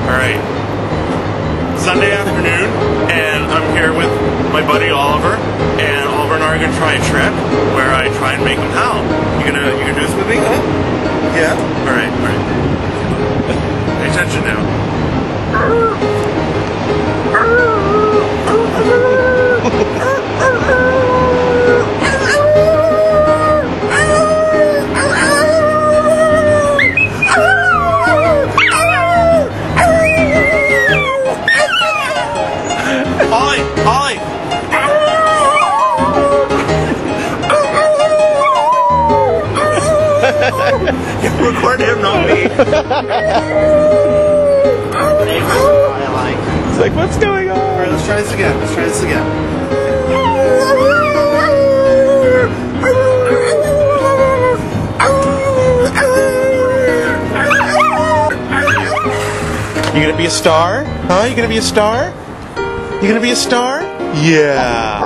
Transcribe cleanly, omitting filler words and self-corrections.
Alright. Sunday afternoon, and I'm here with my buddy Oliver, and Oliver and I are gonna try a trick where I try and make him howl. You gonna do this with me, huh? Yeah? Alright. Pay attention now. Ollie! Record him, not me. It's like, what's going on? Alright, let's try this again. You gonna be a star? Huh? You gonna be a star? You gonna be a star? Yeah.